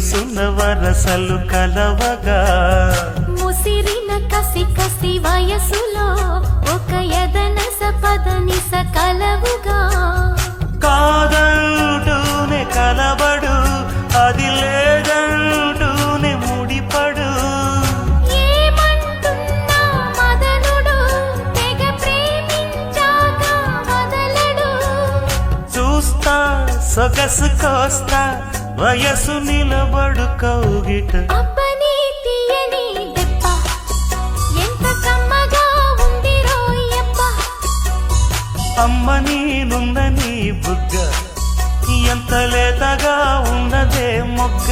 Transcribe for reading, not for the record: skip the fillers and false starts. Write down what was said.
విరుసున్న వరసలు కలవగా ముసిరిన కసి కసి వయసులో ఒక యదనస పదనిస కలవుగా కాదంటూనే కలబడు అది లేదంటూనే ముడిపడు ఏమంటున్నా మదనుడు తెగ ప్రేమించాక వదలడు చూస్తా సొగసు కోస్తా వయసు నిలబడు కౌగిట అబ్బని తీయని దెబ్బ ఎంత కమ్మగా ఉంది రోయప్ప అమ్మ నీనున్న నీ బుగ్గ ఎంత లేతగా ఉన్నదే మొగ్గ